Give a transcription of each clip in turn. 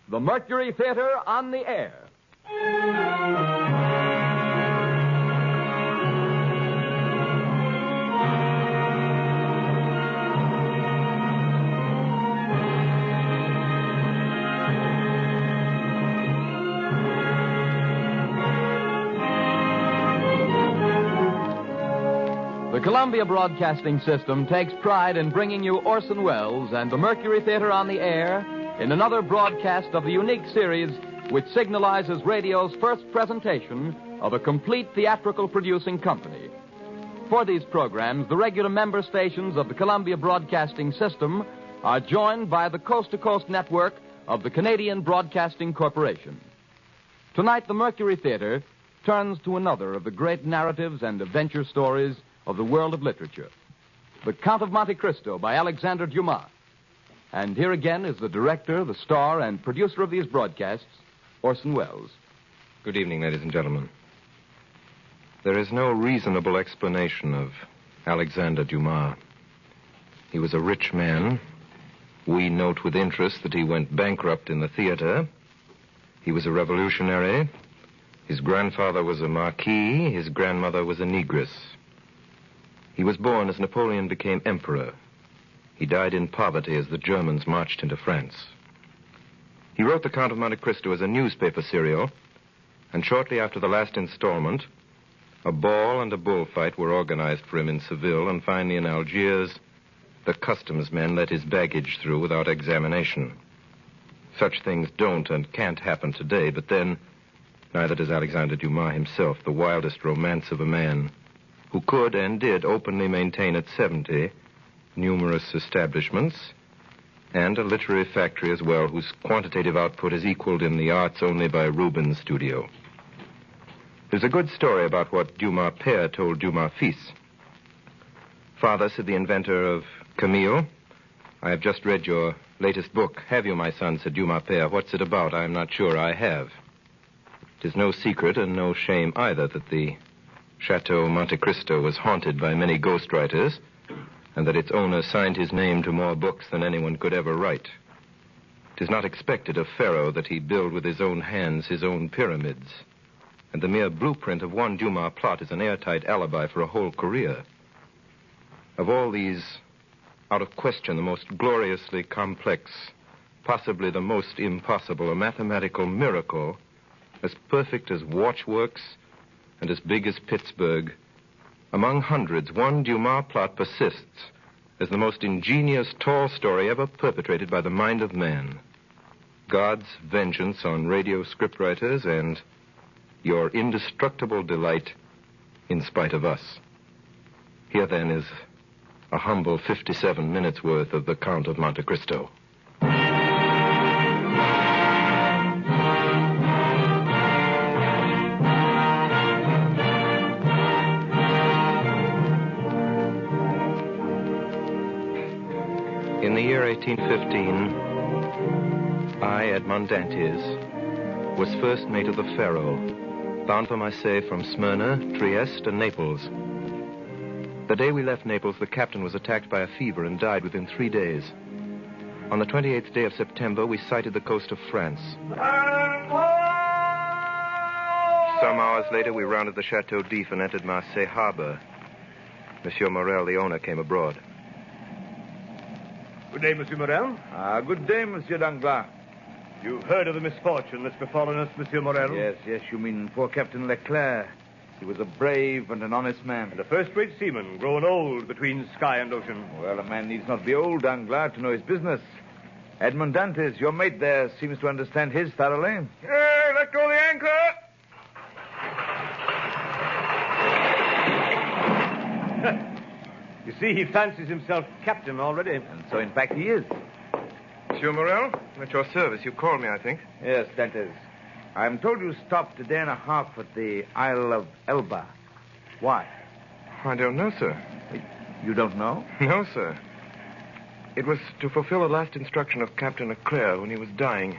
the Mercury Theater on the air. The Columbia Broadcasting System takes pride in bringing you Orson Welles and the Mercury Theater on the air in another broadcast of the unique series which signalizes radio's first presentation of a complete theatrical producing company. For these programs, the regular member stations of the Columbia Broadcasting System are joined by the coast-to-coast network of the Canadian Broadcasting Corporation. Tonight, the Mercury Theater turns to another of the great narratives and adventure stories of the world of literature, The Count of Monte Cristo by Alexander Dumas. And here again is the director, the star, and producer of these broadcasts, Orson Welles. Good evening, ladies and gentlemen. There is no reasonable explanation of Alexander Dumas. He was a rich man. We note with interest that he went bankrupt in the theater. He was a revolutionary. His grandfather was a marquis. His grandmother was a negress. He was born as Napoleon became emperor. He died in poverty as the Germans marched into France. He wrote The Count of Monte Cristo as a newspaper serial, and shortly after the last installment, a ball and a bullfight were organized for him in Seville, and finally in Algiers, the customs men let his baggage through without examination. Such things don't and can't happen today, but then, neither does Alexander Dumas himself, the wildest romance of a man who could and did openly maintain at 70 numerous establishments and a literary factory as well, whose quantitative output is equaled in the arts only by Rubens' studio. There's a good story about what Dumas père told Dumas fils. Father, said the inventor of Camille, I have just read your latest book. Have you, my son, said Dumas père. What's it about? I am not sure I have. It is no secret and no shame either that the Chateau Monte Cristo was haunted by many ghostwriters, and that its owner signed his name to more books than anyone could ever write. It is not expected of Pharaoh that he build with his own hands his own pyramids, and the mere blueprint of one Dumas plot is an airtight alibi for a whole career. Of all these, out of question, the most gloriously complex, possibly the most impossible, a mathematical miracle, as perfect as watchworks and as big as Pittsburgh. Among hundreds, one Dumas plot persists as the most ingenious tall story ever perpetrated by the mind of man. God's vengeance on radio scriptwriters and your indestructible delight in spite of us. Here, then, is a humble 57 minutes worth of The Count of Monte Cristo. In the year 1815, I, Edmond Dantes, was first mate of the Pharaoh, bound for Marseille from Smyrna, Trieste, and Naples. The day we left Naples, the captain was attacked by a fever and died within 3 days. On the 28th day of September, we sighted the coast of France. Some hours later, we rounded the Chateau d'If and entered Marseille harbor. Monsieur Morel, the owner, came aboard. Good day, Monsieur Morel. Good day, Monsieur Danglars. You've heard of the misfortune that's befallen us, Monsieur Morel? Yes, you mean poor Captain Leclerc. He was a brave and an honest man. And a first-rate seaman, grown old between sky and ocean. Well, a man needs not be old, Danglars, to know his business. Edmond Dantes, your mate there, seems to understand his thoroughly. Hey, let go the anchor! You see, he fancies himself captain already. And so, in fact, he is. Monsieur Morel, I'm at your service. You called me, I think. Yes, Dantes. I'm told you stopped a day and a half at the Isle of Elba. Why? I don't know, sir. You don't know? No, sir. It was to fulfill a last instruction of Captain Leclerc when he was dying.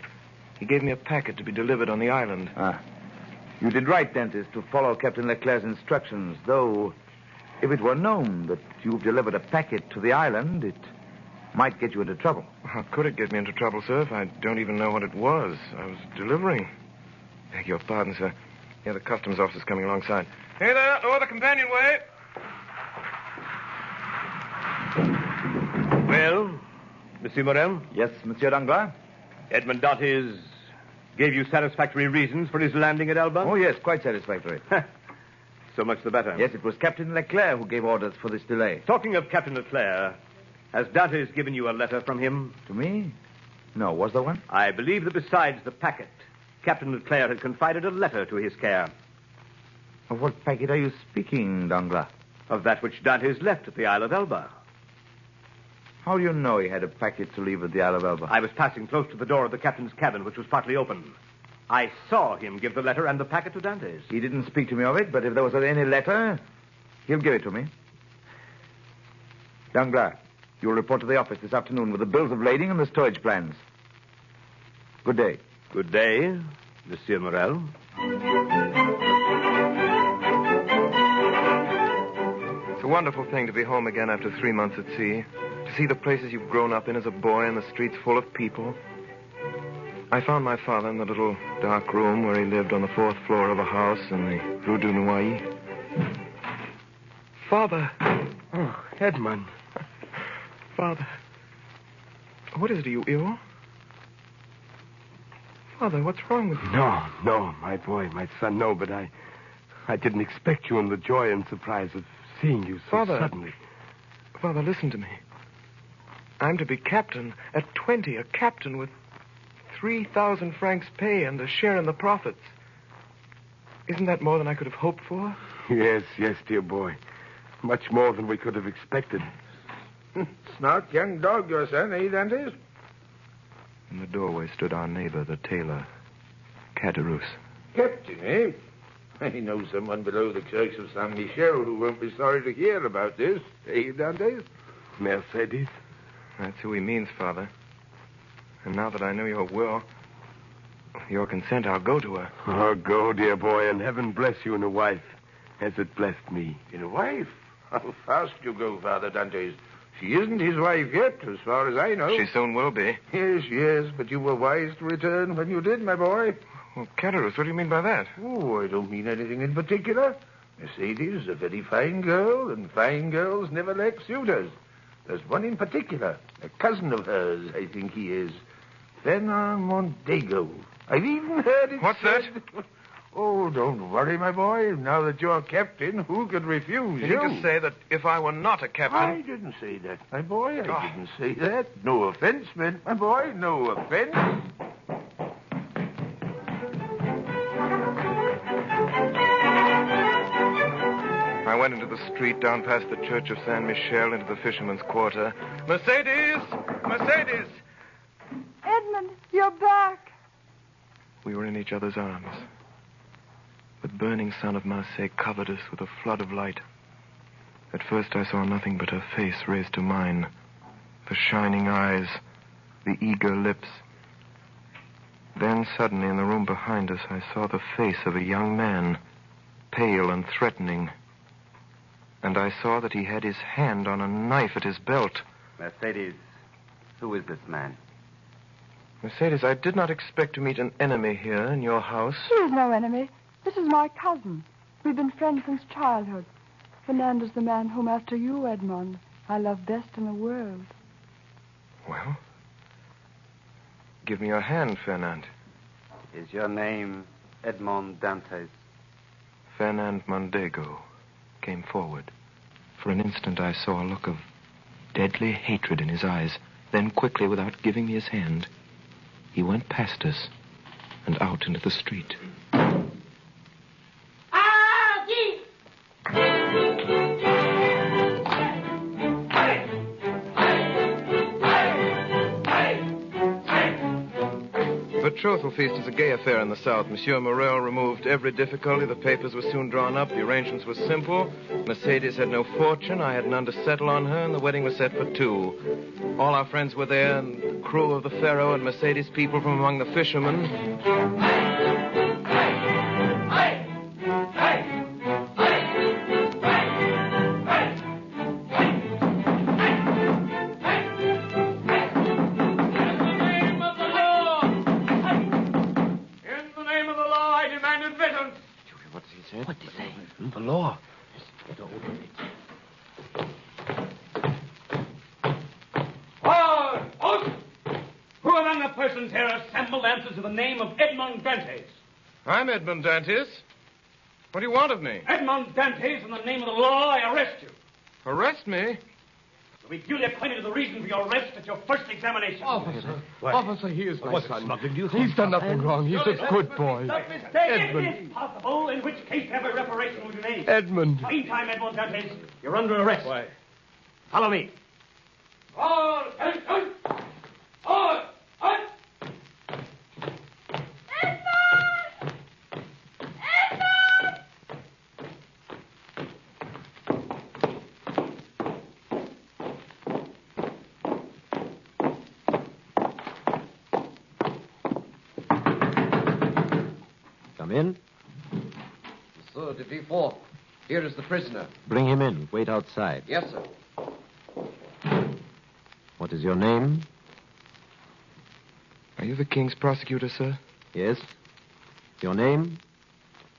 He gave me a packet to be delivered on the island. You did right, Dantes, to follow Captain Leclerc's instructions, though if it were known that you've delivered a packet to the island, it Might get you into trouble. How could it get me into trouble, sir, if I don't even know what it was? I was delivering. Beg your pardon, sir. Yeah, the customs officer's coming alongside. Hey there, lower the companionway. Well, Monsieur Morel? Yes, Monsieur Danglars? Edmond Dantes gave you satisfactory reasons for his landing at Elba? Oh, yes, quite satisfactory. So much the better. Yes, it was Captain Leclerc who gave orders for this delay. Talking of Captain Leclerc, has Dantes given you a letter from him? To me? No, was there one? I believe that besides the packet, Captain Leclerc had confided a letter to his care. Of what packet are you speaking, Danglars? Of that which Dantes left at the Isle of Elba. How do you know he had a packet to leave at the Isle of Elba? I was passing close to the door of the captain's cabin, which was partly open. I saw him give the letter and the packet to Dantes. He didn't speak to me of it, but if there was any letter, he'll give it to me. Danglars, you'll report to the office this afternoon with the bills of lading and the storage plans. Good day. Good day, Monsieur Morel. It's a wonderful thing to be home again after 3 months at sea. To see the places you've grown up in as a boy and the streets full of people. I found my father in the little dark room where he lived on the 4th floor of a house in the Rue du Noyer. Father. Oh, Edmond. Father. What is it? Are you ill? Father, what's wrong with you? No, my boy, my son, no, but I didn't expect you in the joy and surprise of seeing you so suddenly. Father, listen to me. I'm to be captain at 20, a captain with 3,000 francs pay and a share in the profits. Isn't that more than I could have hoped for? Yes, dear boy. Much more than we could have expected. Smart young dog, your son, eh, Dantes? In the doorway stood our neighbor, the tailor, Caderousse. Captain, eh? I know someone below the church of Saint Michel who won't be sorry to hear about this, eh, Dantes? Mercedes? That's who he means, Father. And now that I know your will, your consent, I'll go to her. Oh, go, dear boy, and heaven bless you in a wife, as it blessed me. In a wife? How fast you go, Father Dantes. She isn't his wife yet, as far as I know. She soon will be. Yes, but you were wise to return when you did, my boy. Well, Caderousse, what do you mean by that? Oh, I don't mean anything in particular. Mercedes is a very fine girl, and fine girls never lack suitors. There's one in particular, a cousin of hers, I think he is. Fernand Mondego. I've even heard it What's said... that? Oh, don't worry, my boy. Now that you're captain, who could refuse Did you? you just say that if I were not a captain... I didn't say that, my boy. I didn't say that. No offense meant, my boy. No offense. I went into the street, down past the church of Saint Michel, into the fisherman's quarter. Mercedes! Mercedes! Edmond, you're back. We were in each other's arms. The burning sun of Marseille covered us with a flood of light. At first I saw nothing but her face raised to mine. The shining eyes, the eager lips. Then suddenly in the room behind us I saw the face of a young man, pale and threatening. And I saw that he had his hand on a knife at his belt. Mercedes, who is this man? Mercedes, I did not expect to meet an enemy here in your house. He is no enemy. This is my cousin. We've been friends since childhood. Fernand's the man whom, after you, Edmond, I love best in the world. Well, give me your hand, Fernand. Is your name Edmond Dantes? Fernand Mondego came forward. For an instant, I saw a look of deadly hatred in his eyes. Then quickly, without giving me his hand, he went past us and out into the street. The betrothal feast is a gay affair in the South. Monsieur Morel removed every difficulty. The papers were soon drawn up. The arrangements were simple. Mercedes had no fortune. I had none to settle on her, and the wedding was set for 2. All our friends were there, and the crew of the Pharaoh and Mercedes people from among the fishermen. sir. What did he say? The law. Who among the persons here assembled answers to the name of Edmond Dantes? I'm Edmond Dantes. What do you want of me? Edmond Dantes, in the name of the law, I arrest you. Arrest me? You'll be duly acquainted with the reason for your arrest at your first examination. Officer, he is my son. Smuggling, do you think? He's done nothing wrong. He's a good boy. It is possible, in which case every reparation will be made. Edmund. Meantime, Edmond Dantes, you're under arrest. Why? Follow me. All attention! All! Come in. Monsieur de Villefort, here is the prisoner. Bring him in. Wait outside. Yes, sir. What is your name? Are you the king's prosecutor, sir? Yes. Your name?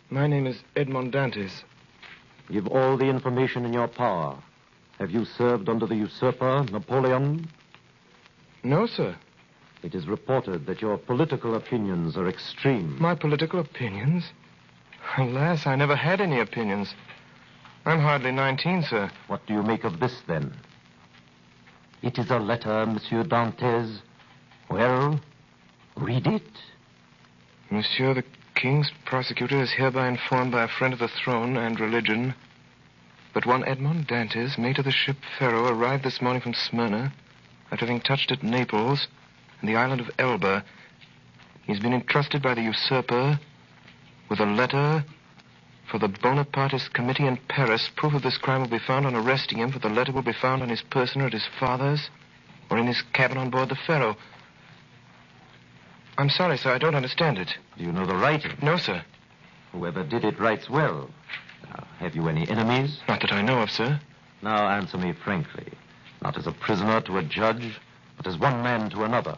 My name is Edmond Dantes. Give all the information in your power. Have you served under the usurper, Napoleon? No, sir. It is reported that your political opinions are extreme. My political opinions? Alas, I never had any opinions. I'm hardly 19, sir. What do you make of this, then? It is a letter, Monsieur Dantes. Well, read it. Monsieur, the king's prosecutor is hereby informed by a friend of the throne and religion that one Edmond Dantes, mate of the ship Pharaoh, arrived this morning from Smyrna after having touched at Naples and the island of Elba. He's been entrusted by the usurper with a letter for the Bonapartist committee in Paris. Proof of this crime will be found on arresting him, for the letter will be found on his person or at his father's or in his cabin on board the Pharaoh. I'm sorry, sir, I don't understand it. Do you know the writing? No, sir. Whoever did it writes well. Now, have you any enemies? Not that I know of, sir. Now answer me frankly. Not as a prisoner to a judge, but as one man to another.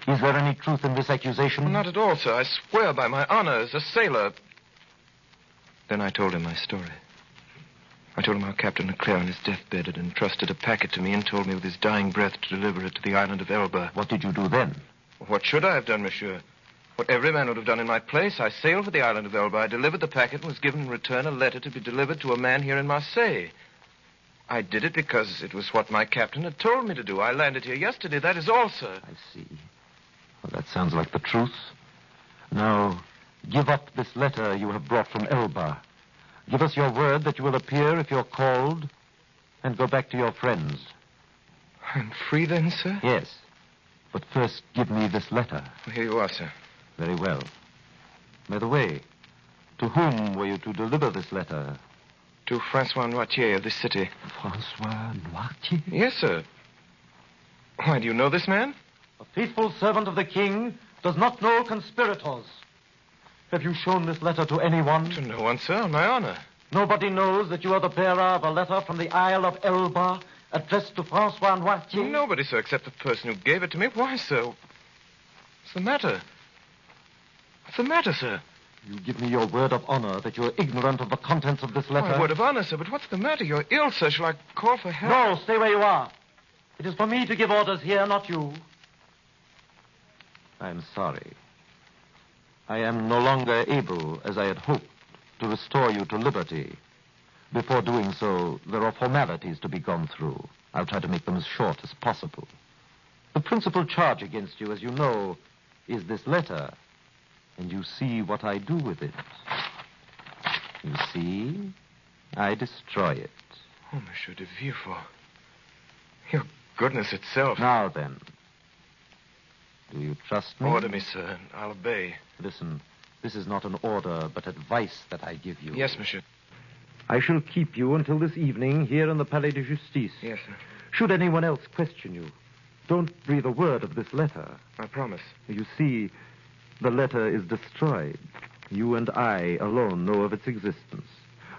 Is there any truth in this accusation? Not at all, sir. I swear by my honor as a sailor. Then I told him my story. I told him how Captain Leclerc on his deathbed had entrusted a packet to me and told me with his dying breath to deliver it to the island of Elba. What did you do then? What should I have done, monsieur? What every man would have done in my place. I sailed for the island of Elba. I delivered the packet and was given in return a letter to be delivered to a man here in Marseille. I did it because it was what my captain had told me to do. I landed here yesterday. That is all, sir. I see. Well, that sounds like the truth. Now, give up this letter you have brought from Elba. Give us your word that you will appear if you're called, and go back to your friends. I'm free then, sir? Yes. But first, give me this letter. Well, here you are, sir. Very well. By the way, to whom were you to deliver this letter? To Francois Noirtier of this city. Francois Noirtier? Yes, sir. Why, do you know this man? A faithful servant of the king does not know conspirators. Have you shown this letter to anyone? To no one, sir, on my honor. Nobody knows that you are the bearer of a letter from the Isle of Elba addressed to Francois Noirtier? Nobody, sir, except the person who gave it to me. Why, sir? What's the matter? What's the matter, sir? You give me your word of honor that you're ignorant of the contents of this letter? My word of honor, sir, but what's the matter? You're ill, sir. Shall I call for help? No, stay where you are. It is for me to give orders here, not you. I'm sorry. I am no longer able, as I had hoped, to restore you to liberty. Before doing so, there are formalities to be gone through. I'll try to make them as short as possible. The principal charge against you, as you know, is this letter. And you see what I do with it. You see, I destroy it. Oh, Monsieur de Villefort. Your goodness itself. Now then, do you trust me? Order me, sir, and I'll obey. Listen, this is not an order, but advice that I give you. Yes, monsieur. I shall keep you until this evening here in the Palais de Justice. Yes, sir. Should anyone else question you, don't breathe a word of this letter. I promise. You see, the letter is destroyed. You and I alone know of its existence.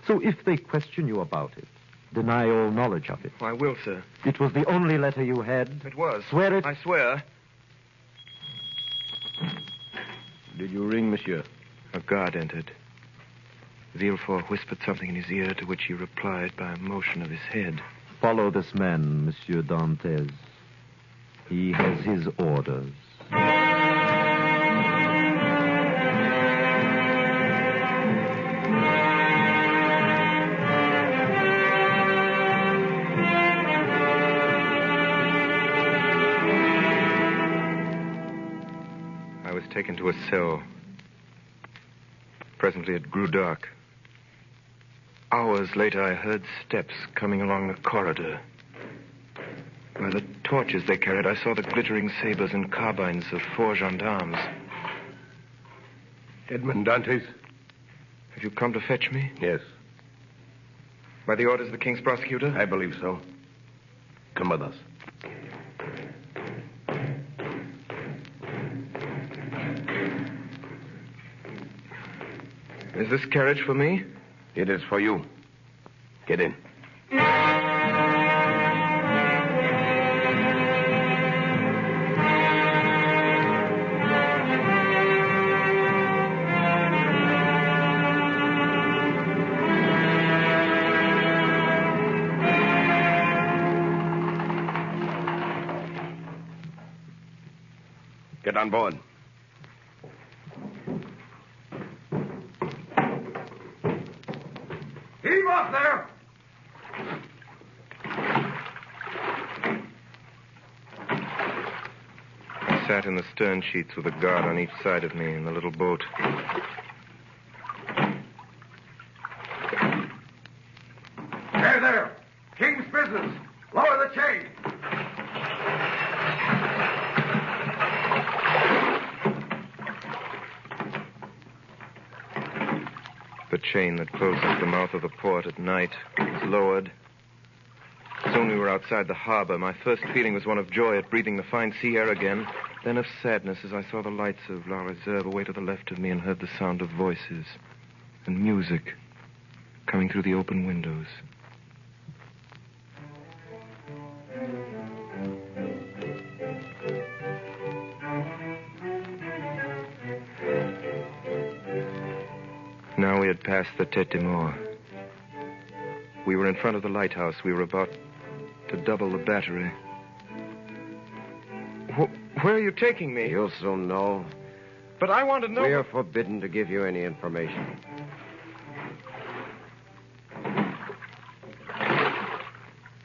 So if they question you about it, deny all knowledge of it. I will, sir. It was the only letter you had. It was. Swear it. I swear. Did you ring, monsieur? A guard entered. Villefort whispered something in his ear, to which he replied by a motion of his head. Follow this man, Monsieur Dantes. He has his orders. I was taken to a cell. Presently it grew dark. Hours later, I heard steps coming along the corridor. By the torches they carried, I saw the glittering sabers and carbines of 4 gendarmes. Edmond Dantes? Have you come to fetch me? Yes. By the orders of the king's prosecutor? I believe so. Come with us. Is this carriage for me? It is for you. Get in. Get on board. Heave off there! I sat in the stern sheets with a guard on each side of me in the little boat. There! King's business! Lower the chain! The chain that closes the mouth of the port at night was lowered. Soon we were outside the harbor. My first feeling was one of joy at breathing the fine sea air again, then of sadness as I saw the lights of La Reserve away to the left of me and heard the sound of voices and music coming through the open windows. Now we had passed the Tête de Mort. We were in front of the lighthouse. We were about to double the battery. Where are you taking me? You'll soon know. But I want to know... We are forbidden to give you any information.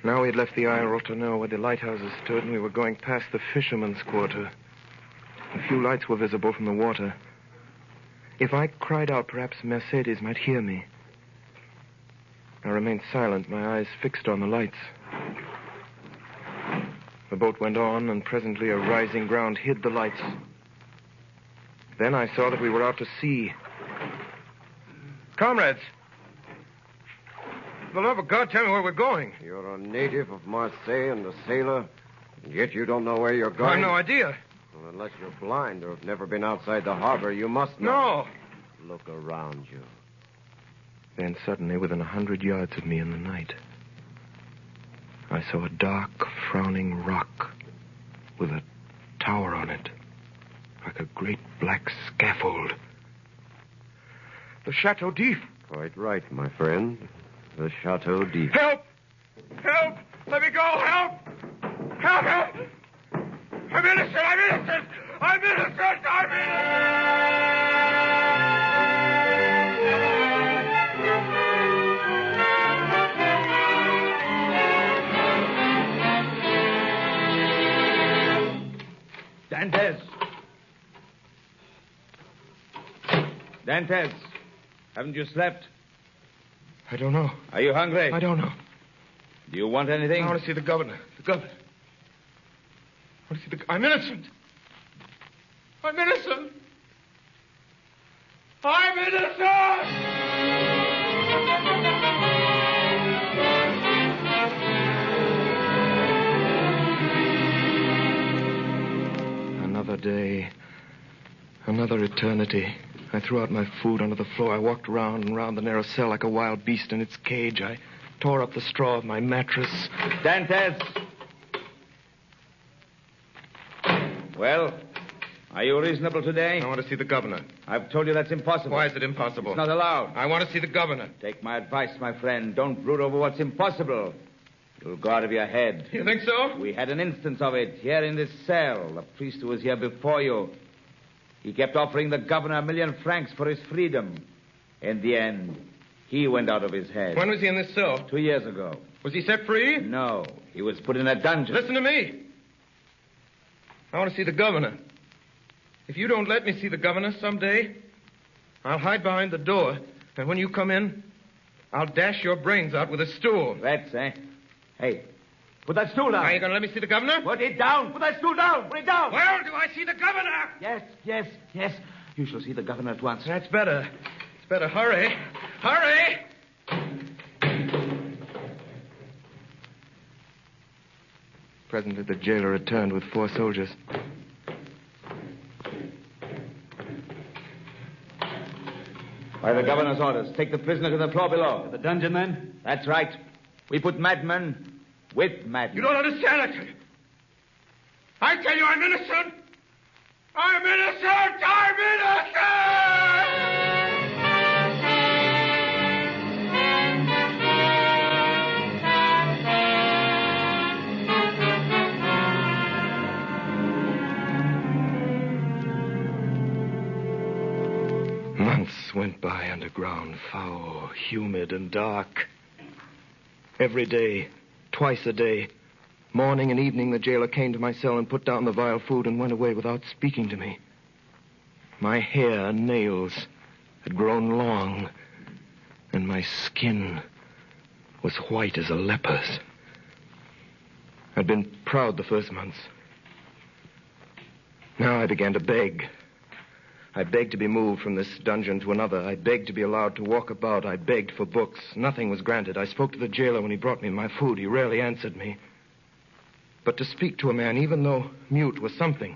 Now we had left the Aérotonneau where the lighthouses stood, and we were going past the fisherman's quarter. A few lights were visible from the water. If I cried out, perhaps Mercedes might hear me. I remained silent, my eyes fixed on the lights. The boat went on, and presently a rising ground hid the lights. Then I saw that we were out to sea. Comrades! For the love of God, tell me where we're going. You're a native of Marseille and a sailor, and yet you don't know where you're going? I've no idea. Well, unless you're blind or have never been outside the harbor, you must know. No. Look around you. Then suddenly, within 100 yards of me in the night, I saw a dark, frowning rock with a tower on it, like a great black scaffold. The Chateau d'If. Quite right, my friend. The Chateau d'If. Help! Help! Let me go! Help! Help! Help! I'm innocent! I'm innocent! I'm innocent! I'm innocent! Dantes! Dantes! Haven't you slept? I don't know. Are you hungry? I don't know. Do you want anything? I want to see the governor. The governor. I want to see the... I'm innocent. I'm innocent. I'm innocent! Another day. Another eternity. I threw out my food onto the floor. I walked round and round the narrow cell like a wild beast in its cage. I tore up the straw of my mattress. Dantes! Well, Are you reasonable today? I want to see the governor. I've told you that's impossible. Why is it impossible? It's not allowed. I want to see the governor. Take my advice, my friend. Don't brood over what's impossible. You'll go out of your head. You think so? We had an instance of it here in this cell. The priest who was here before you. He kept offering the governor 1,000,000 francs for his freedom. In the end, he went out of his head. When was he in this cell? 2 years ago. Was he set free? No. He was put in a dungeon. Listen to me. I want to see the governor. If you don't let me see the governor someday, I'll hide behind the door. And when you come in, I'll dash your brains out with a stool. That's, Hey, put that stool down. Are you going to let me see the governor? Put it down. Put that stool down. Put it down. Well, do I see the governor? Yes. You shall see the governor at once. That's better. It's better. Hurry. Hurry! Presently, the jailer returned with 4 soldiers. By the governor's orders, take the prisoner to the floor below. The dungeon, then? That's right. We put madmen with madmen. You don't understand it. I tell you, I'm innocent. I'm innocent. I'm innocent. Months went by underground, foul, humid, and dark. Every day, twice a day, morning and evening, the jailer came to my cell and put down the vile food and went away without speaking to me. My hair and nails had grown long, and my skin was white as a leper's. I'd been proud the first months. Now I began to beg. I begged to be moved from this dungeon to another. I begged to be allowed to walk about. I begged for books. Nothing was granted. I spoke to the jailer when he brought me my food. He rarely answered me. But to speak to a man, even though mute, was something.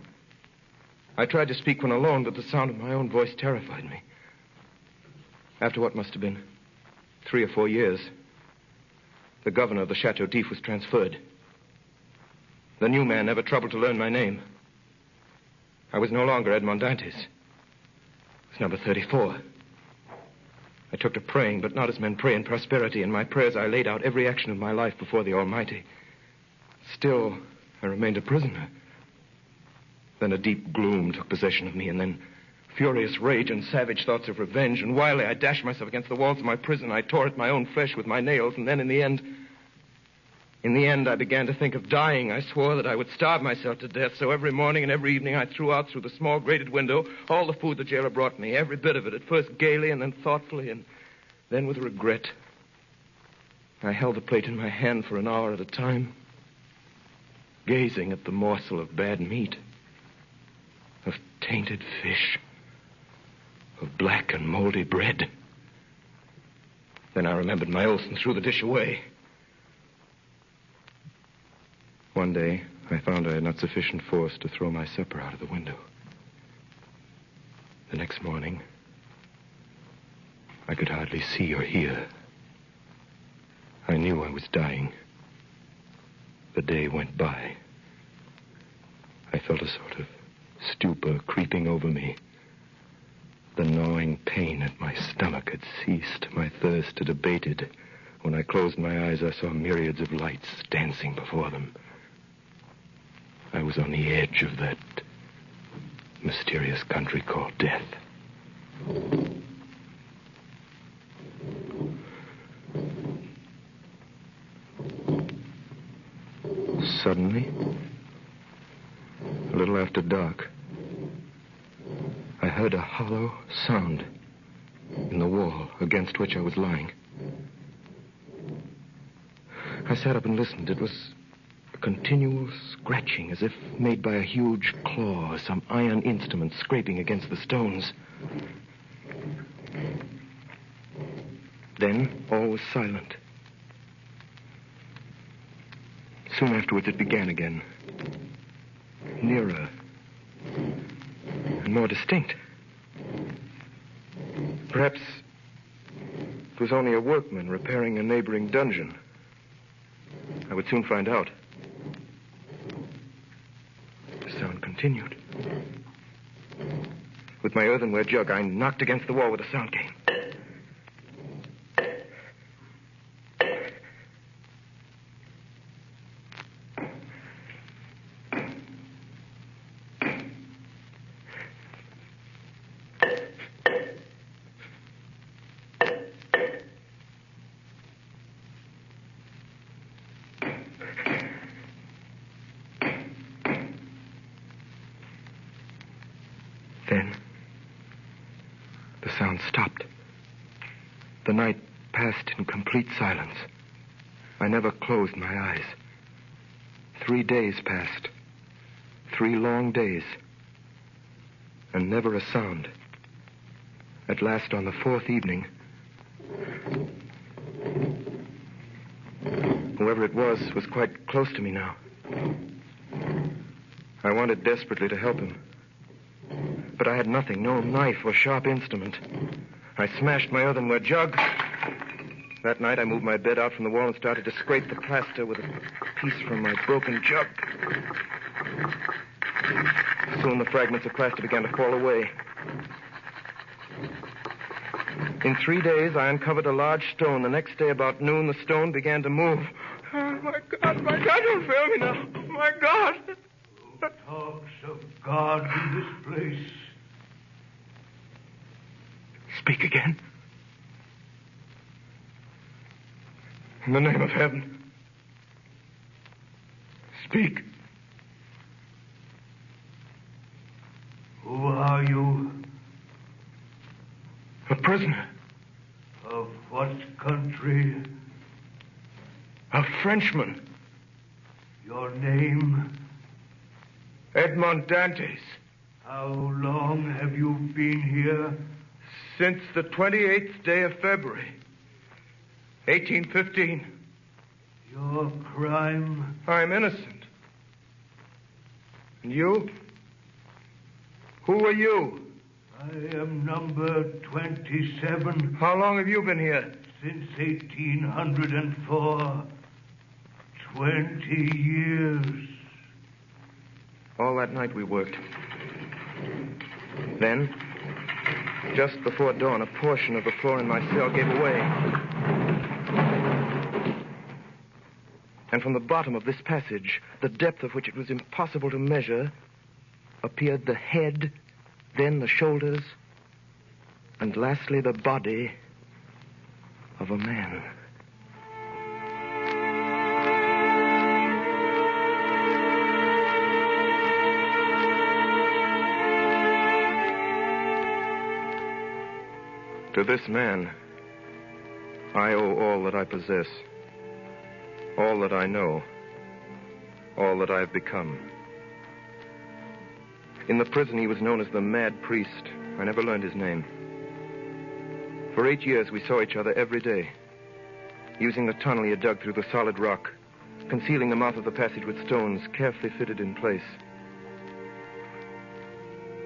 I tried to speak when alone, but the sound of my own voice terrified me. After what must have been 3 or 4 years, the governor of the Chateau d'If was transferred. The new man never troubled to learn my name. I was no longer Edmond Dantes. It was number 34. I took to praying, but not as men pray in prosperity. In my prayers, I laid out every action of my life before the Almighty. Still, I remained a prisoner. Then a deep gloom took possession of me, and then furious rage and savage thoughts of revenge. And wildly, I dashed myself against the walls of my prison. I tore at my own flesh with my nails, and then in the end, I began to think of dying. I swore that I would starve myself to death, so every morning and every evening I threw out through the small grated window all the food the jailer brought me, every bit of it, at first gaily and then thoughtfully and then with regret. I held the plate in my hand for an hour at a time, gazing at the morsel of bad meat, of tainted fish, of black and moldy bread. Then I remembered my oath and threw the dish away. One day, I found I had not sufficient force to throw my supper out of the window. The next morning, I could hardly see or hear. I knew I was dying. The day went by. I felt a sort of stupor creeping over me. The gnawing pain at my stomach had ceased. My thirst had abated. When I closed my eyes, I saw myriads of lights dancing before them. I was on the edge of that mysterious country called death. Suddenly, a little after dark, I heard a hollow sound in the wall against which I was lying. I sat up and listened. It was a continual scratching, as if made by a huge claw, some iron instrument scraping against the stones. Then all was silent. Soon afterwards it began again, nearer and more distinct. Perhaps it was only a workman repairing a neighboring dungeon. I would soon find out. The sound continued. With my earthenware jug, I knocked against the wall where the sound came. Then, the sound stopped. The night passed in complete silence. I never closed my eyes. 3 days passed. 3 long days. And never a sound. At last, on the 4th evening, whoever it was quite close to me now. I wanted desperately to help him. But I had nothing, no knife or sharp instrument. I smashed my earthenware jug. That night, I moved my bed out from the wall and started to scrape the plaster with a piece from my broken jug. Soon the fragments of plaster began to fall away. In 3 days, I uncovered a large stone. The next day, about noon, the stone began to move. Oh, my God, don't fail me now. My God. Who talks of God in this place? Speak again. In the name of heaven. Speak. Who are you? A prisoner. Of what country? A Frenchman. Your name? Edmond Dantes. How long have you been here? Since the 28th day of February, 1815. Your crime? I'm innocent. And you? Who are you? I am number 27. How long have you been here? Since 1804. 20 years. All that night we worked. Then, just before dawn, a portion of the floor in my cell gave away. And from the bottom of this passage, the depth of which it was impossible to measure, appeared the head, then the shoulders, and lastly the body of a man. To this man, I owe all that I possess, all that I know, all that I have become. In the prison, he was known as the Mad Priest. I never learned his name. For 8 years, we saw each other every day, using the tunnel he had dug through the solid rock, concealing the mouth of the passage with stones carefully fitted in place.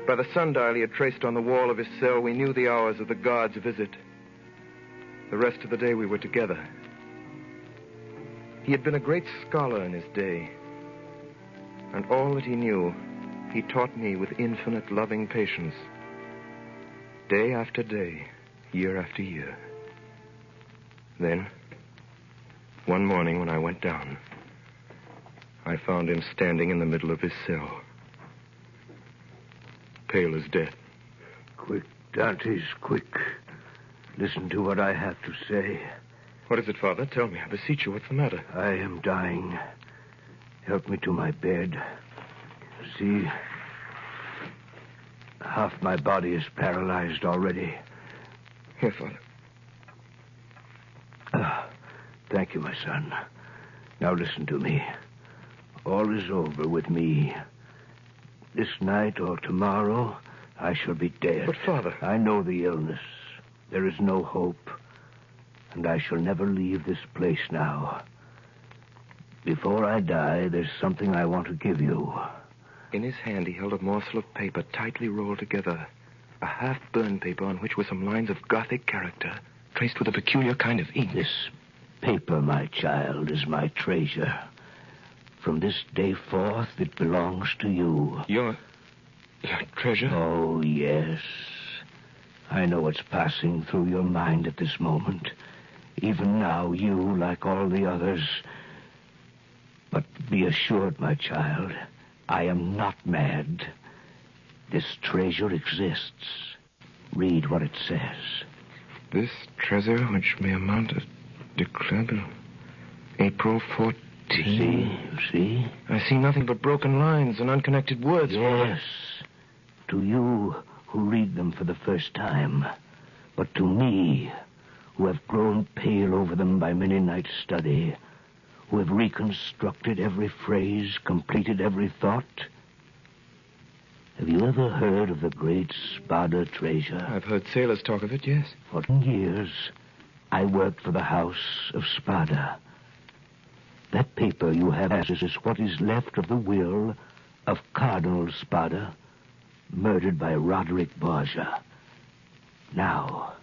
By the sundial he had traced on the wall of his cell, we knew the hours of the guard's visit. The rest of the day we were together. He had been a great scholar in his day, and all that he knew, he taught me with infinite loving patience. Day after day, year after year. Then, one morning when I went down, I found him standing in the middle of his cell. Pale as death. Quick, Dantes, quick. Listen to what I have to say. What is it, Father? Tell me, I beseech you. What's the matter? I am dying. Help me to my bed. See, half my body is paralyzed already. Here, Father. Thank you, my son. Now listen to me. All is over with me. This night or tomorrow, I shall be dead. But, Father... I know the illness. There is no hope. And I shall never leave this place now. Before I die, there's something I want to give you. In his hand, he held a morsel of paper tightly rolled together. A half-burned paper on which were some lines of Gothic character, traced with a peculiar kind of ink. This paper, my child, is my treasure. From this day forth, it belongs to you. Your treasure? Oh, yes. I know what's passing through your mind at this moment. Even now, you, like all the others. But be assured, my child, I am not mad. This treasure exists. Read what it says. This treasure, which may amount to declared April 14. You see? I see nothing but broken lines and unconnected words. Yes. To you who read them for the first time. But to me, who have grown pale over them by many nights' study, who have reconstructed every phrase, completed every thought. Have you ever heard of the great Spada treasure? I've heard sailors talk of it, yes. For years, I worked for the House of Spada. That paper you have is what is left of the will of Cardinal Spada, murdered by Roderick Borgia. Now,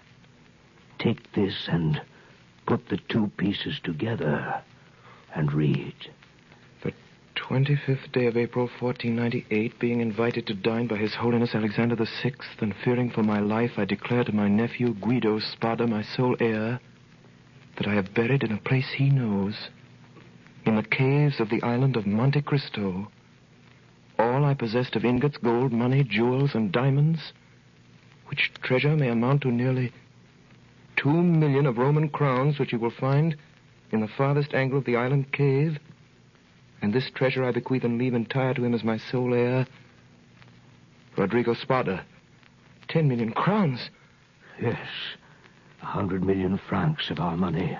take this and put the two pieces together and read. The 25th day of April, 1498, being invited to dine by His Holiness Alexander VI, and fearing for my life, I declare to my nephew Guido Spada, my sole heir, that I have buried in a place he knows, in the caves of the island of Monte Cristo, all I possessed of ingots, gold, money, jewels, and diamonds, which treasure may amount to nearly 2 million of Roman crowns, which you will find in the farthest angle of the island cave. And this treasure I bequeath and leave entire to him as my sole heir, Rodrigo Spada. 10 million crowns. Yes, 100 million francs of our money.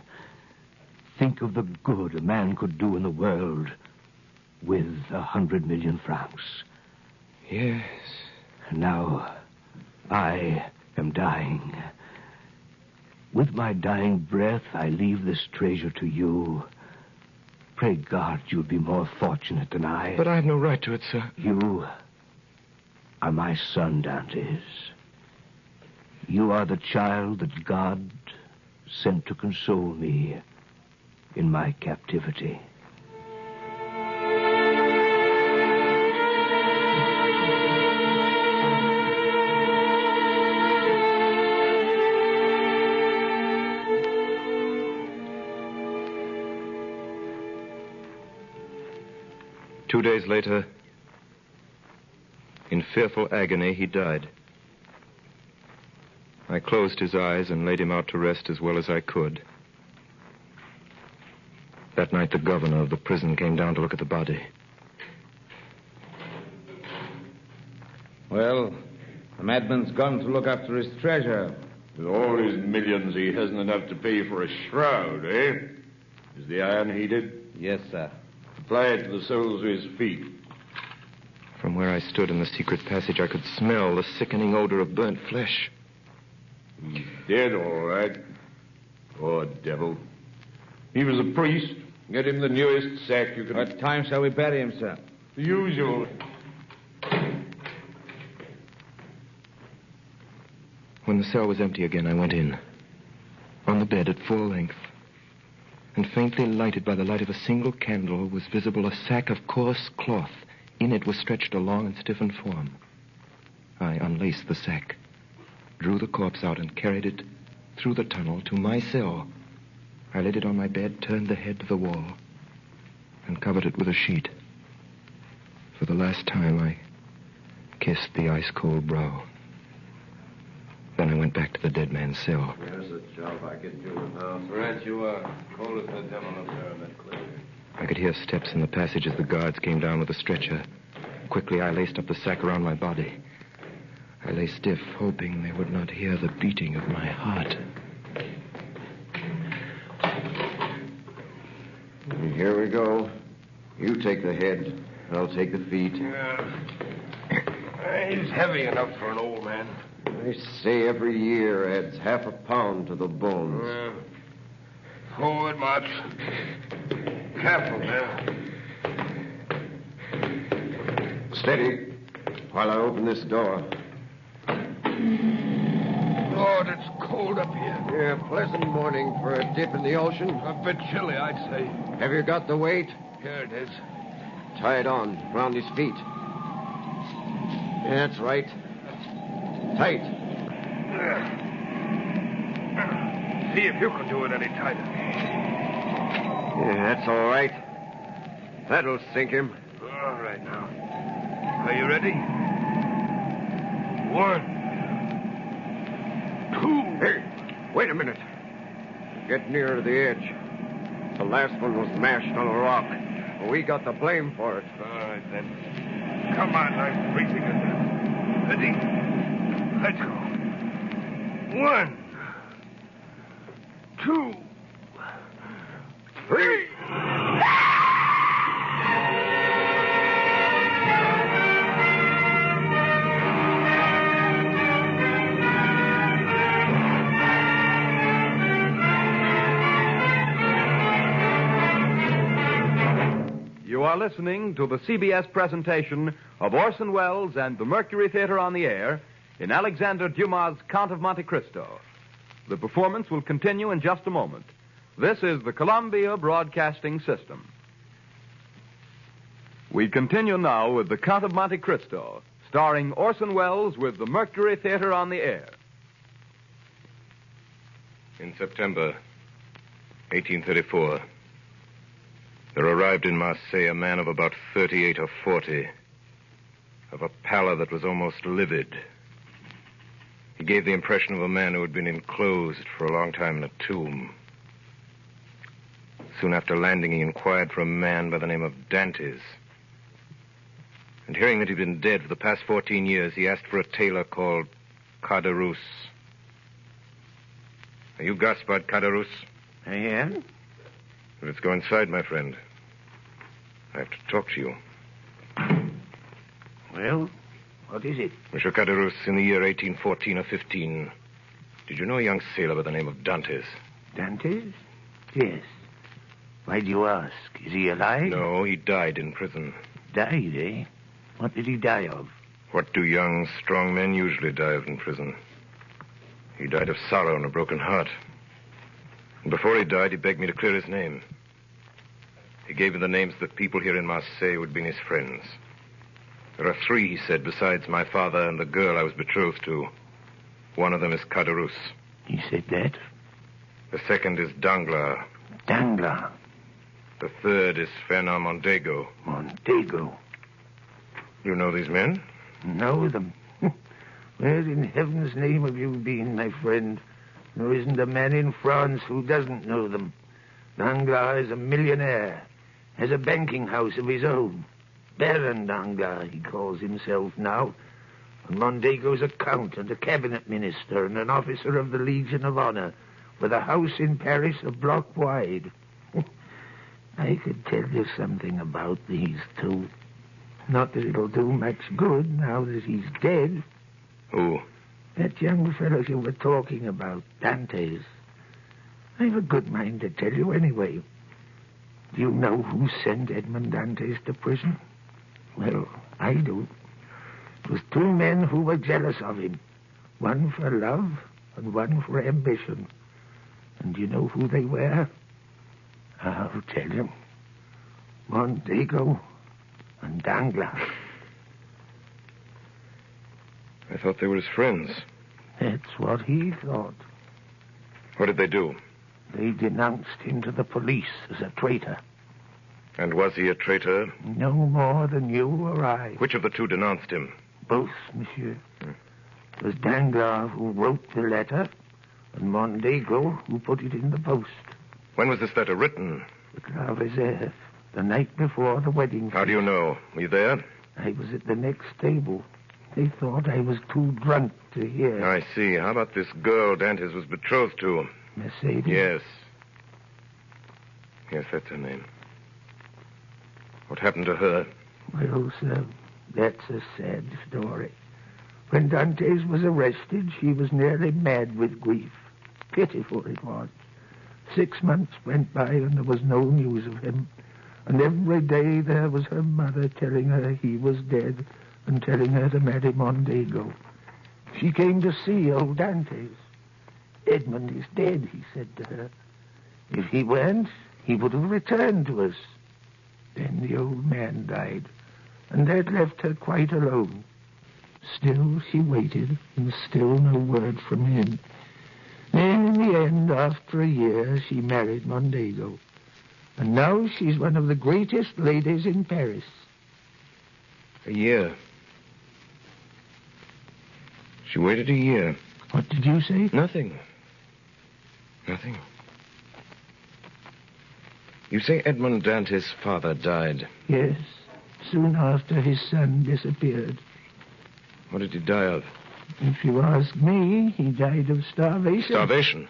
Think of the good a man could do in the world with 100 million francs. Yes. Now, I am dying. With my dying breath, I leave this treasure to you. Pray God you'll be more fortunate than I. But I have no right to it, sir. You are my son, Dantes. You are the child that God sent to console me in my captivity. Two days later, in fearful agony, he died. I closed his eyes and laid him out to rest as well as I could. That night, the governor of the prison came down to look at the body. Well, the madman's gone to look after his treasure. With all his millions, he hasn't enough to pay for a shroud, eh? Is the iron heated? Yes, sir. Apply it to the soles of his feet. From where I stood in the secret passage, I could smell the sickening odor of burnt flesh. He's dead, all right. Poor devil. He was a priest. Get him the newest sack you can... What time shall we bury him, sir? The usual. When the cell was empty again, I went in. On the bed at full length, and faintly lighted by the light of a single candle, was visible a sack of coarse cloth. In it was stretched a long and stiffened form. I unlaced the sack, drew the corpse out, and carried it through the tunnel to my cell. I laid it on my bed, turned the head to the wall, and covered it with a sheet. For the last time, I kissed the ice-cold brow. Then I went back to the dead man's cell. There's a job I can do now. Right you are. Cold as the devil up there in that clear. I could hear steps in the passage as the guards came down with a stretcher. Quickly, I laced up the sack around my body. I lay stiff, hoping they would not hear the beating of my heart. Here we go. You take the head. I'll take the feet. He's heavy enough for an old man. They say every year adds half a pound to the bones. Forward, March. Careful now. Steady, while I open this door. Lord, it's cold up here. Yeah, pleasant morning for a dip in the ocean. A bit chilly, I'd say. Have you got the weight? Here it is. Tie it on, round his feet. That's right. Tight. See if you can do it any tighter. Yeah, that's all right. That'll sink him. All right, now. Are you ready? 1, 2. Hey, wait a minute. Get nearer the edge. The last one was mashed on a rock. We got the blame for it. All right, then. Come on, I'm freezing to death. Ready? Let's go. 1, 2, 3. You are listening to the CBS presentation of Orson Welles and the Mercury Theater on the Air in Alexander Dumas' Count of Monte Cristo. The performance will continue in just a moment. This is the Columbia Broadcasting System. We continue now with the Count of Monte Cristo, starring Orson Welles with the Mercury Theater on the Air. In September 1834, there arrived in Marseille a man of about 38 or 40, of a pallor that was almost livid. He gave the impression of a man who had been enclosed for a long time in a tomb. Soon after landing, he inquired for a man by the name of Dantes. And hearing that he'd been dead for the past 14 years, he asked for a tailor called Caderousse. Are you Gaspard Caderousse? I am. Let's go inside, my friend. I have to talk to you. Well, what is it? Monsieur Caderousse, in the year 1814 or 15, did you know a young sailor by the name of Dantes? Dantes? Yes. Why do you ask? Is he alive? No, he died in prison. Died, eh? What did he die of? What do young, strong men usually die of in prison? He died of sorrow and a broken heart. And before he died, he begged me to clear his name. He gave me the names of the people here in Marseille who had been his friends. There are 3, he said, besides my father and the girl I was betrothed to. One of them is Caderousse. He said that? The second is Danglars. Danglars? The third is Fernand Mondego. Mondego? You know these men? Know them? Where in heaven's name have you been, my friend? There isn't a man in France who doesn't know them. Danglars is a millionaire, has a banking house of his own. Baron Danglars, he calls himself now. And Montego's a count and a cabinet minister and an officer of the Legion of Honor, with a house in Paris a block wide. I could tell you something about these 2. Not that it'll do much good now that he's dead. Who? That young fellow you were talking about, Dantes. I've a good mind to tell you anyway. Do you know who sent Edmond Dantes to prison? Well, I do. It was 2 men who were jealous of him. One for love and one for ambition. And do you know who they were? I'll tell you. Mondego and Danglars. I thought they were his friends. That's what he thought. What did they do? They denounced him to the police as a traitor. And was he a traitor? No more than you or I. Which of the 2 denounced him? Both, monsieur. It was Danglars who wrote the letter, and Mondego who put it in the post. When was this letter written? At La Reserve, the night before the wedding. How do you know? Were you there? I was at the next table. They thought I was too drunk to hear. I see. How about this girl Dantes was betrothed to? Mercedes? Yes. Yes, that's her name. What happened to her? Well, sir, that's a sad story. When Dantes was arrested, she was nearly mad with grief. Pitiful it was. 6 months went by and there was no news of him. And every day there was her mother telling her he was dead and telling her to marry Mondego. She came to see old Dantes. Edmond is dead, he said to her. If he weren't, he would have returned to us. Then the old man died, and that left her quite alone. Still she waited, and still no word from him. Then, in the end, after a year, she married Mondego. And now she's one of the greatest ladies in Paris. A year. She waited a year. What did you say? Nothing. Nothing. You say Edmond Dante's father died? Yes, soon after his son disappeared. What did he die of? If you ask me, he died of starvation. Starvation?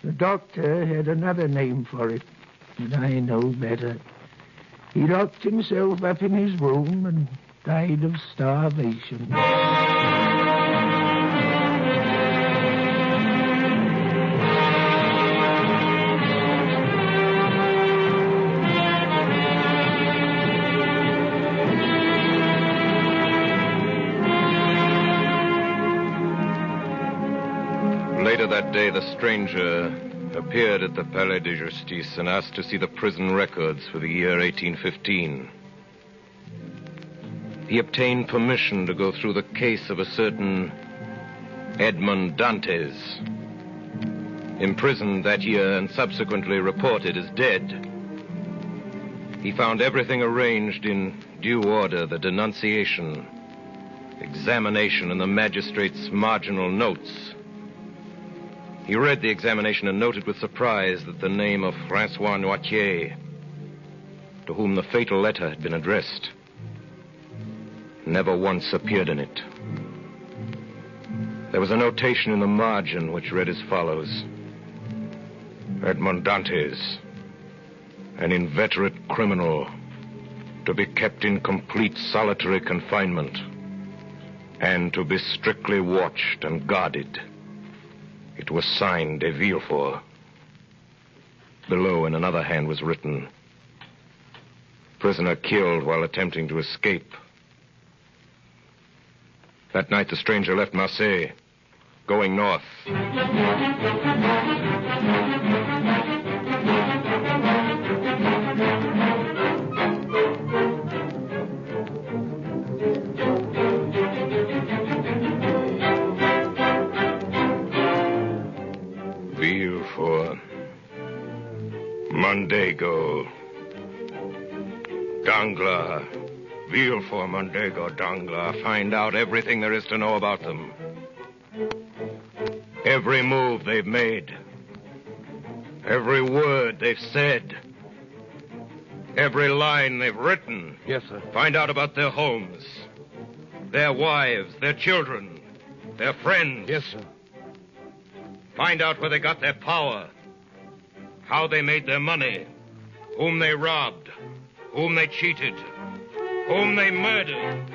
The doctor had another name for it, but I know better. He locked himself up in his room and died of starvation. Later that day, the stranger appeared at the Palais de Justice and asked to see the prison records for the year 1815. He obtained permission to go through the case of a certain Edmond Dantes, imprisoned that year and subsequently reported as dead. He found everything arranged in due order: the denunciation, examination, and the magistrate's marginal notes. He read the examination and noted with surprise that the name of Francois Noirtier, to whom the fatal letter had been addressed, never once appeared in it. There was a notation in the margin which read as follows: Edmond Dantes, an inveterate criminal, to be kept in complete solitary confinement and to be strictly watched and guarded. It was signed de Villefort. Below, in another hand, was written, prisoner killed while attempting to escape. That night, the stranger left Marseille, going north. Villefort, Mondego, Danglars, Villefort, Mondego, Danglars. Find out everything there is to know about them. Every move they've made. Every word they've said. Every line they've written. Yes, sir. Find out about their homes, their wives, their children, their friends. Yes, sir. Find out where they got their power, how they made their money, whom they robbed, whom they cheated, whom they murdered.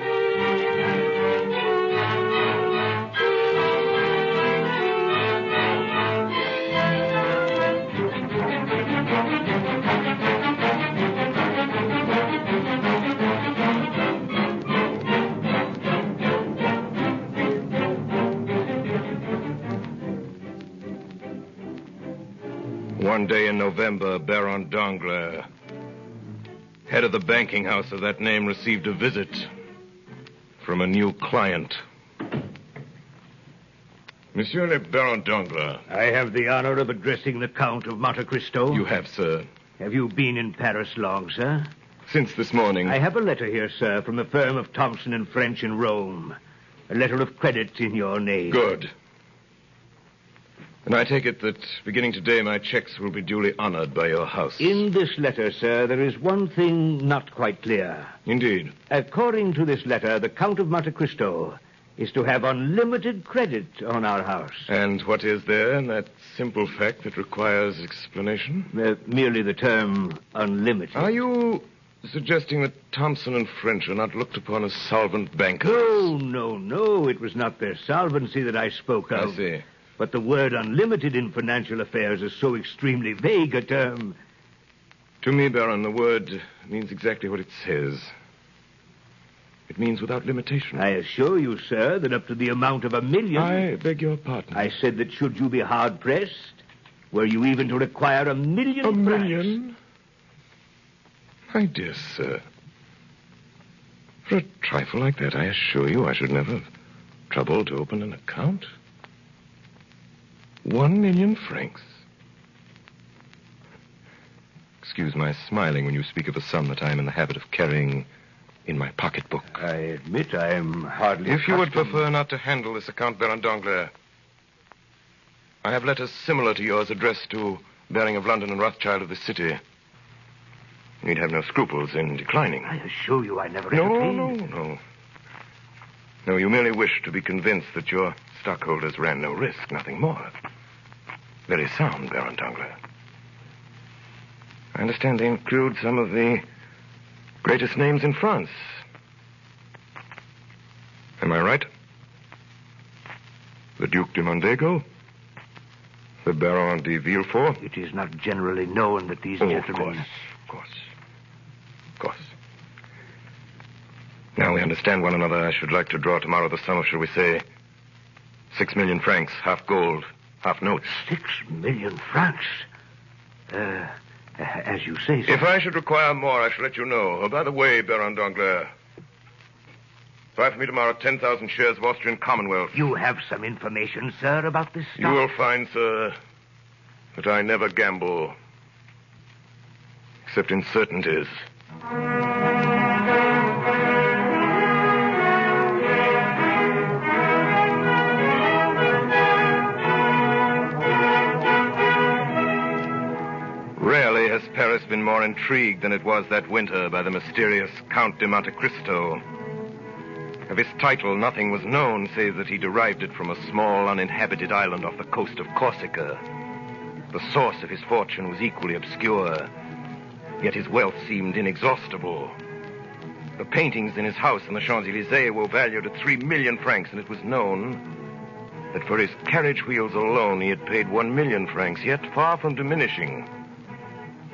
One day in November, Baron Danglars, head of the banking house of that name, received a visit from a new client. Monsieur le Baron Danglars. I have the honor of addressing the Count of Monte Cristo. You have, sir. Have you been in Paris long, sir? Since this morning. I have a letter here, sir, from the firm of Thompson and French in Rome. A letter of credit in your name. Good. And I take it that beginning today my checks will be duly honored by your house. In this letter, sir, there is one thing not quite clear. Indeed. According to this letter, the Count of Monte Cristo is to have unlimited credit on our house. And what is there in that simple fact that requires explanation? Merely the term unlimited. Are you suggesting that Thompson and French are not looked upon as solvent bankers? No. It was not their solvency that I spoke of. I see. But the word unlimited in financial affairs is so extremely vague a term. To me, Baron, the word means exactly what it says. It means without limitation. I assure you, sir, that up to the amount of $1 million... I beg your pardon. I said that should you be hard-pressed, were you even to require $1 million... $1 million? My dear sir, for a trifle like that, I assure you I should never... trouble to open an account? 1 million francs. Excuse my smiling when you speak of a sum that I am in the habit of carrying in my pocketbook. I admit I am hardly If you would accustomed- prefer not to handle this account, Baron Danglars, I have letters similar to yours addressed to Baring of London and Rothschild of the city. You need have no scruples in declining. I assure you I never No, entertained. No, you merely wish to be convinced that your stockholders ran no risk, nothing more. Very sound, Baron Danglars. I understand they include some of the greatest names in France. Am I right? The Duc de Mondego? The Baron de Villefort? It is not generally known that these gentlemen... Of course. Now we understand one another. I should like to draw tomorrow the sum of, shall we say, 6 million francs, half gold, half notes. 6 million francs? As you say, sir. If I should require more, I shall let you know. Oh, by the way, Baron Danglars, buy for me tomorrow 10,000 shares of Austrian Commonwealth. You have some information, sir, about this stock? You will find, sir, that I never gamble, except in certainties. Rarely has Paris been more intrigued than it was that winter by the mysterious Count de Monte Cristo. Of his title, nothing was known, save that he derived it from a small, uninhabited island off the coast of Corsica. The source of his fortune was equally obscure, yet his wealth seemed inexhaustible. The paintings in his house in the Champs-Élysées were valued at 3 million francs, and it was known that for his carriage wheels alone he had paid 1 million francs, yet far from diminishing.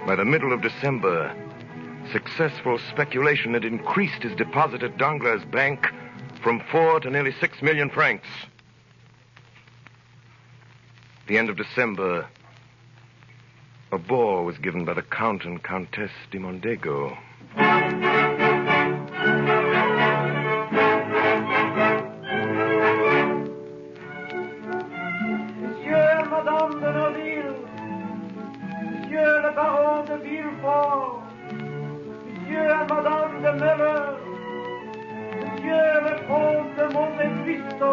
By the middle of December, successful speculation had increased his deposit at Danglars' bank from 4 to nearly 6 million francs. At the end of December, a ball was given by the Count and Countess de Mondego. Monsieur, Madame de Noville, Monsieur le Baron de Villefort, Monsieur and Madame de Miller, Monsieur le Comte de Monte Cristo.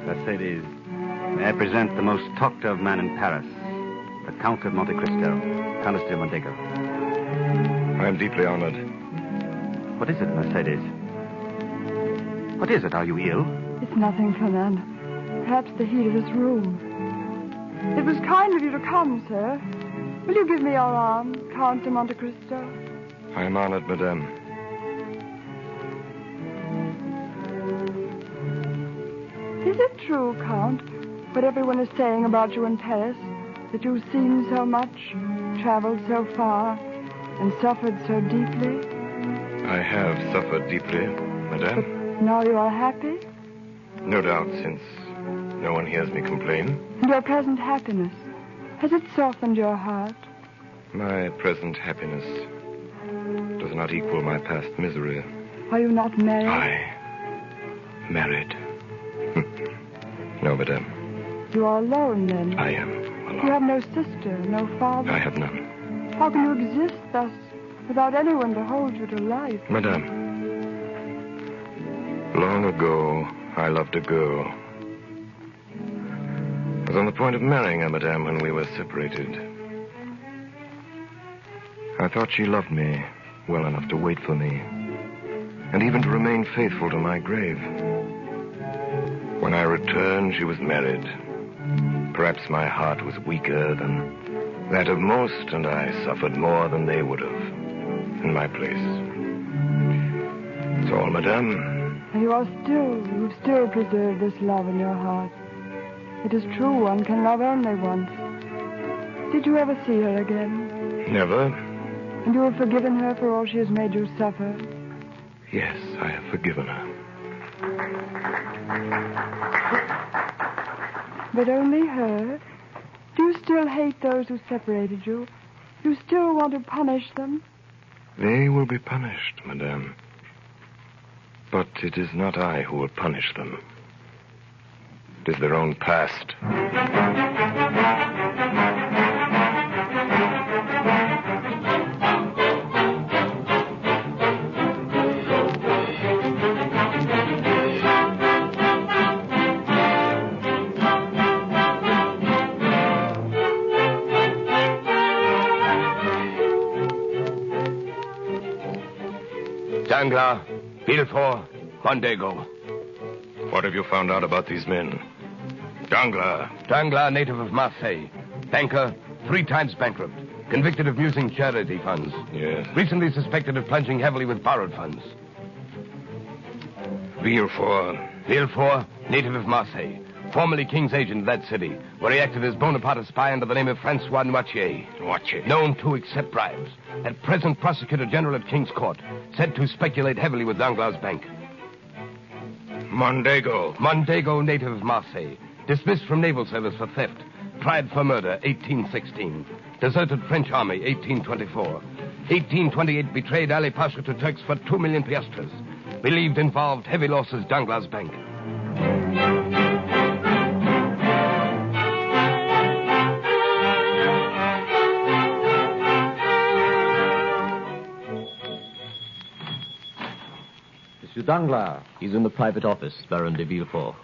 Mercedes, may I present the most talked of man in Paris, the Count of Monte Cristo, Countess de Mondego. I am deeply honored. What is it, Mercedes? What is it? Are you ill? It's nothing, Fernand. Perhaps the heat of this room. It was kind of you to come, sir. Will you give me your arm, Count de Monte Cristo? I am honored, madame. Is it true, Count, what everyone is saying about you in Paris? That you've seen so much, traveled so far, and suffered so deeply? I have suffered deeply, madame. But now you are happy? No doubt, since no one hears me complain. And your present happiness, has it softened your heart? My present happiness does not equal my past misery. Are you not married? I married. No, madame. You are alone, then? I am alone. You have no sister, no father? I have none. How can you exist thus, without anyone to hold you to life? Madame, long ago, I loved a girl. I was on the point of marrying her, madame, when we were separated. I thought she loved me well enough to wait for me, and even to remain faithful to my grave. When I returned, she was married. Perhaps my heart was weaker than that of most, and I suffered more than they would have in my place. That's all, madame. And you've still preserved this love in your heart. It is true, one can love only once. Did you ever see her again? Never. And you have forgiven her for all she has made you suffer? Yes, I have forgiven her. But only her? Do you still hate those who separated you? You still want to punish them? They will be punished, madame. But it is not I who will punish them. It is their own past. Danglars, Villefort, Mondego. What have you found out about these men? Danglars. Danglars, native of Marseille. Banker, 3 times bankrupt. Convicted of using charity funds. Yes. Recently suspected of plunging heavily with borrowed funds. Villefort. Villefort, native of Marseille. Formerly King's agent in that city, where he acted as Bonaparte's spy under the name of Francois Noirtier. Noirtier? Known to accept bribes. At present, Prosecutor General at King's Court. Said to speculate heavily with Danglars' bank. Mondego. Mondego, native of Marseille. Dismissed from naval service for theft. Tried for murder, 1816. Deserted French army, 1824. 1828, betrayed Ali Pasha to Turks for 2 million piastres. Believed involved heavy losses Danglars' bank. Monsieur Danglars. He's in the private office, Baron de Villefort.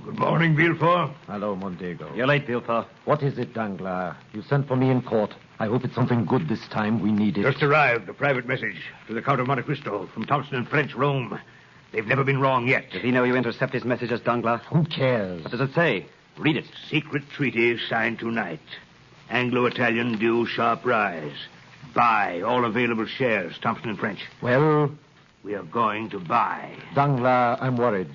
Good morning, Villefort. Hello, Mondego. You're late, Villefort. What is it, Danglars? You sent for me in court. I hope it's something good this time. We need it. Just arrived, a private message to the Count of Monte Cristo from Thompson and French, Rome. They've never been wrong yet. Did he know you intercept his messages, Danglars? Who cares? What does it say? Read it. Secret treaty signed tonight. Anglo-Italian due sharp rise. Buy all available shares, Thompson and French. Well? We are going to buy. Danglars, I'm worried.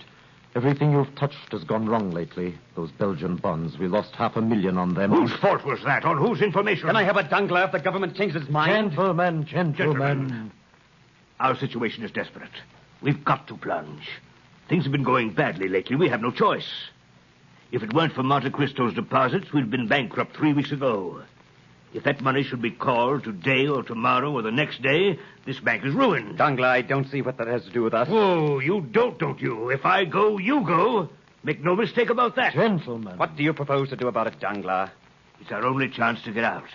Everything you've touched has gone wrong lately. Those Belgian bonds, we lost $500,000 on them. Whose fault was that? On whose information? Can I have a Danglars if the government changes its mind? Gentlemen. Our situation is desperate. We've got to plunge. Things have been going badly lately. We have no choice. If it weren't for Monte Cristo's deposits, we'd been bankrupt 3 weeks ago. If that money should be called today or tomorrow or the next day, this bank is ruined. Danglars, I don't see what that has to do with us. Oh, you don't you? If I go, you go. Make no mistake about that. Gentlemen. What do you propose to do about it, Danglars? It's our only chance to get out.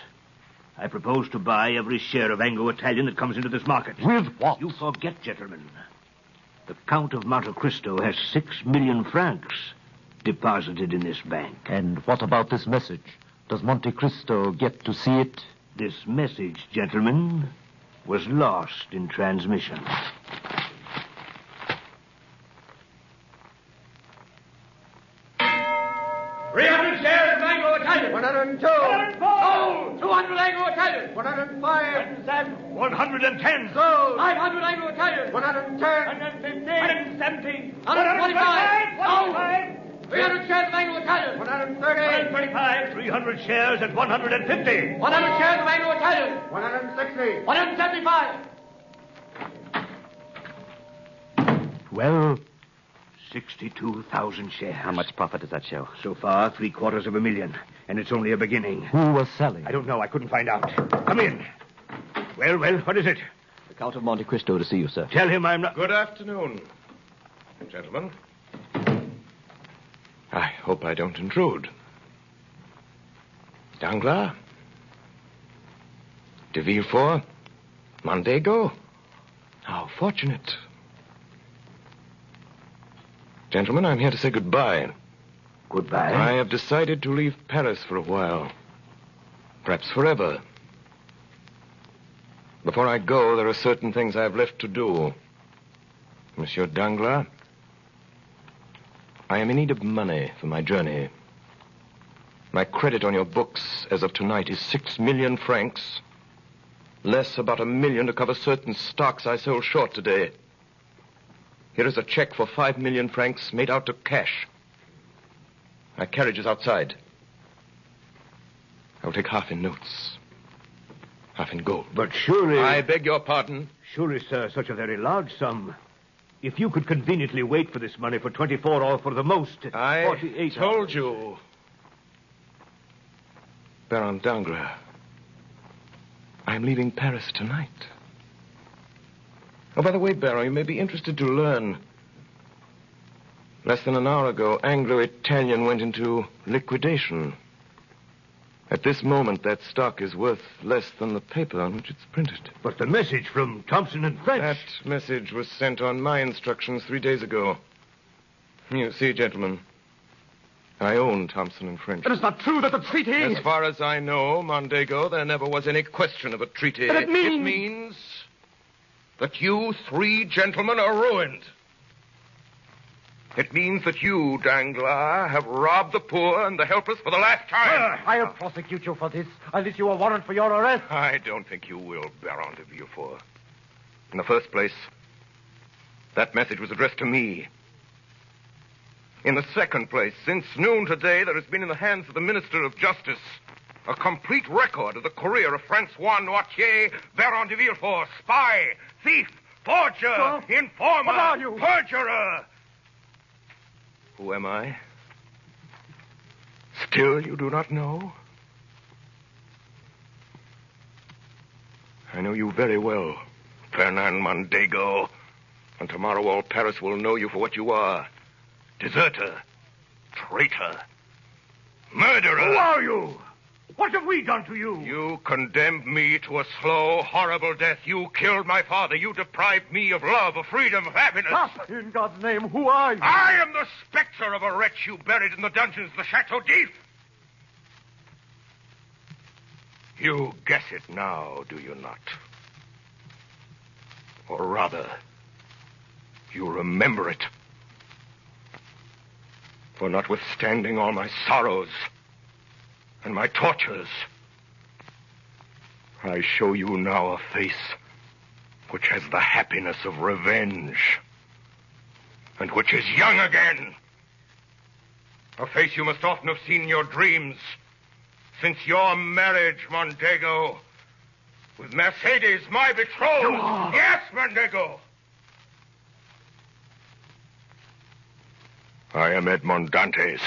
I propose to buy every share of Anglo-Italian that comes into this market. With what? You forget, gentlemen. The Count of Monte Cristo has 6 million francs deposited in this bank. And what about this message? Does Monte Cristo get to see it? This message, gentlemen, was lost in transmission. $300 of Anglo-Italian. 102. 104. Sold. 200 Anglo-Italian. 105. 110. Sold. 500 Anglo-Italian. 110. 115. 117. 125. Sold. 300 shares of Anglo-Italian. 130. 135. 300 shares at 150. 100 shares of Anglo-Italian. 160. 175. Well? 62,000 shares. How much profit does that show? So far, $750,000. And it's only a beginning. Who was selling? I don't know. I couldn't find out. Come in. Well, what is it? The Count of Monte Cristo to see you, sir. Tell him I'm not... Good afternoon, gentlemen. I hope I don't intrude. Danglars? De Villefort? Mondego? How fortunate. Gentlemen, I'm here to say goodbye. Goodbye? I have decided to leave Paris for a while. Perhaps forever. Before I go, there are certain things I have left to do. Monsieur Danglars, I am in need of money for my journey. My credit on your books as of tonight is 6 million francs. Less about 1 million to cover certain stocks I sold short today. Here is a check for 5 million francs made out to cash. My carriage is outside. I will take half in notes, half in gold. But surely... I beg your pardon? Surely, sir, such a very large sum. If you could conveniently wait for this money for 24 or for the most... I 48 told hours. you. Baron Danglars, I'm leaving Paris tonight. Oh, by the way, Baron, you may be interested to learn. Less than an hour ago, Anglo-Italian went into liquidation. At this moment, that stock is worth less than the paper on which it's printed. But the message from Thompson and French... That message was sent on my instructions 3 days ago. You see, gentlemen, I own Thompson and French. It is not true that the treaty... As far as I know, Mondego, there never was any question of a treaty. And it means... It means that you 3 gentlemen are ruined. It means that you, Danglars, have robbed the poor and the helpless for the last time. I'll prosecute you for this. I'll issue a warrant for your arrest. I don't think you will, Baron de Villefort. In the first place, that message was addressed to me. In the second place, since noon today, there has been in the hands of the Minister of Justice a complete record of the career of Francois Noirtier, Baron de Villefort, spy, thief, forger, informer, what are you? Perjurer. Who am I? Still you do not know? I know you very well, Fernand Mondego. And tomorrow all Paris will know you for what you are. Deserter, traitor, murderer. Who are you? What have we done to you? You condemned me to a slow, horrible death. You killed my father. You deprived me of love, of freedom, of happiness. Stop! In God's name, who are you? I am the specter of a wretch you buried in the dungeons of the Chateau d'If. You guess it now, do you not? Or rather, you remember it. For notwithstanding all my sorrows and my tortures, I show you now a face which has the happiness of revenge and which is young again. A face you must often have seen in your dreams since your marriage, Mondego, with Mercedes, my betrothed. Yes, Mondego. I am Edmond Dantes.